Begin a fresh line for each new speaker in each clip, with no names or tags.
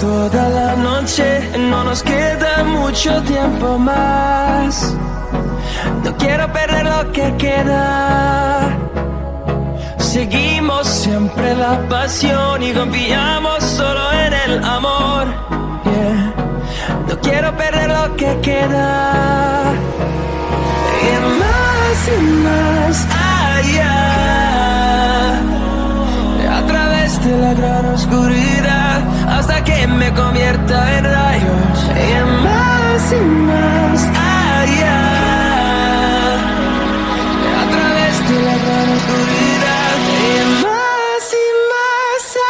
toda la noche, no nos queda mucho tiempo más. No quiero perder lo que queda. Seguimos siempre la pasión y confiamos solo en el amor. Yeah. No quiero perder lo que queda. Y más allá, a través de la gran oscuridad, hasta que me convierta en rayos. Y más allá, a través de la gran oscuridad. Y más allá.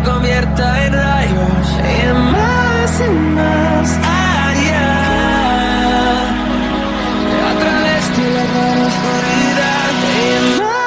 Convierta en rayos. Y más allá, a través de la gran oscuridad. Y más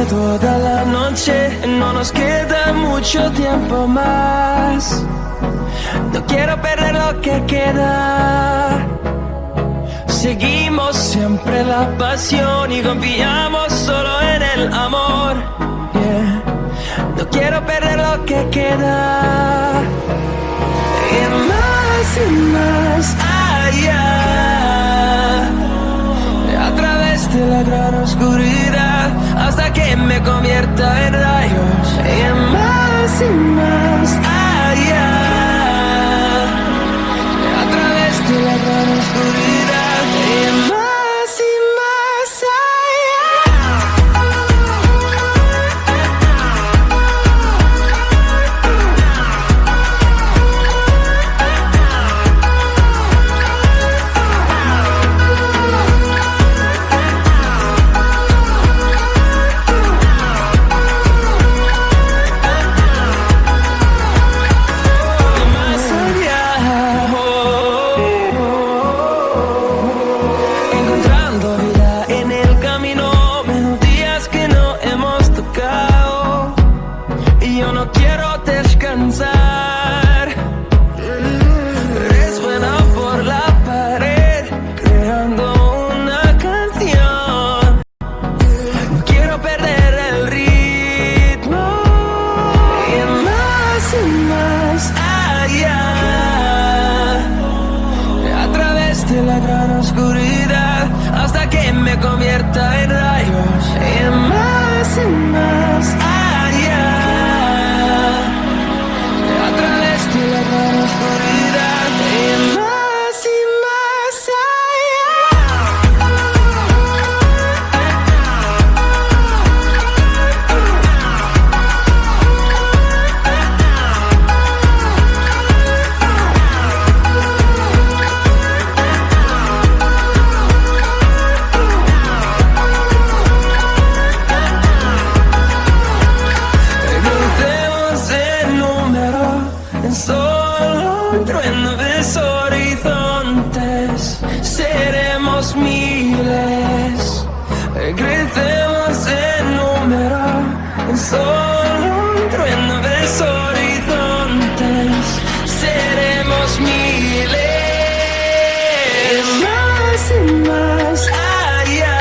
toda la noche, no nos queda mucho tiempo más. No quiero perder lo que queda. Seguimos siempre la pasión y confiamos solo en el amor. Yeah. No quiero perder lo que queda. Y más allá, a través de la gran oscuridad, hasta que me convierta en rayos. Y más allá, a través de la gran oscuridad. Y más allá. me convierta en rayos, en más y más allá, a través de la gran oscuridad, en más y más solo un trueno de horizontes, seremos miles, crecemos en número, solo un trueno de horizontes, seremos miles, más y más allá.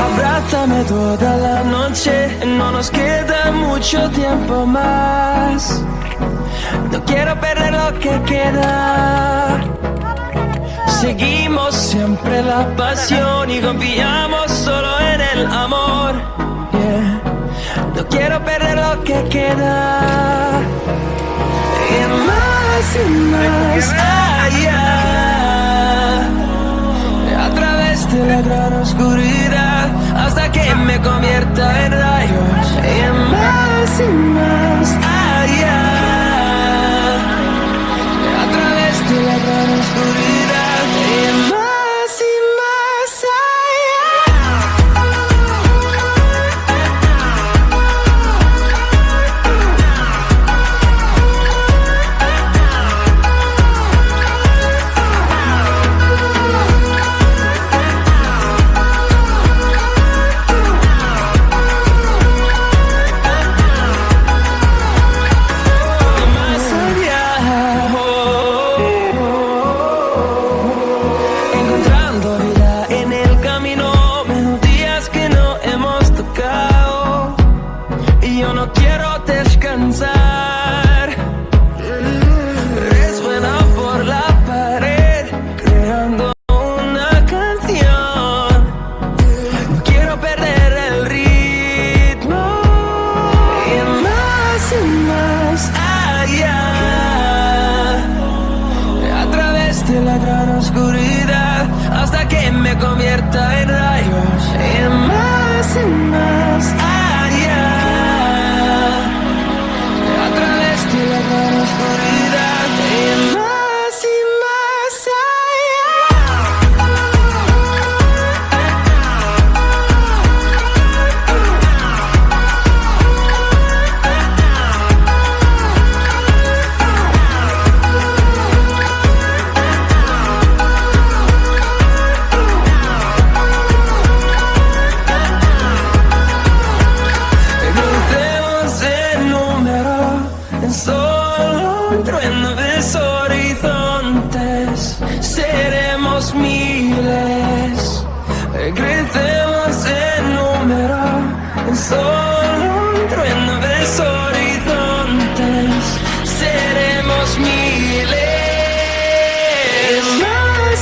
Abrázame toda la noche, no nos queda mucho tiempo más. No quiero perder lo que queda. Seguimos siempre la pasión y confiamos solo en el amor. Yeah. No quiero perder lo que queda. Y más allá, a través de la gran oscuridad, hasta que me convierta en rayos, y más allá, a través de la gran oscuridad, y más allá. Yo no quiero descansar, resuena por la pared, creando una canción. No quiero perder el ritmo, y más allá, a través de la gran oscuridad, hasta que me convierta en rayos, y más allá. Oscuridad, y más crucemos el número en solo un trueno de horizontes, seremos miles, crecemos en número, en solo un trueno de horizontes, seremos miles, más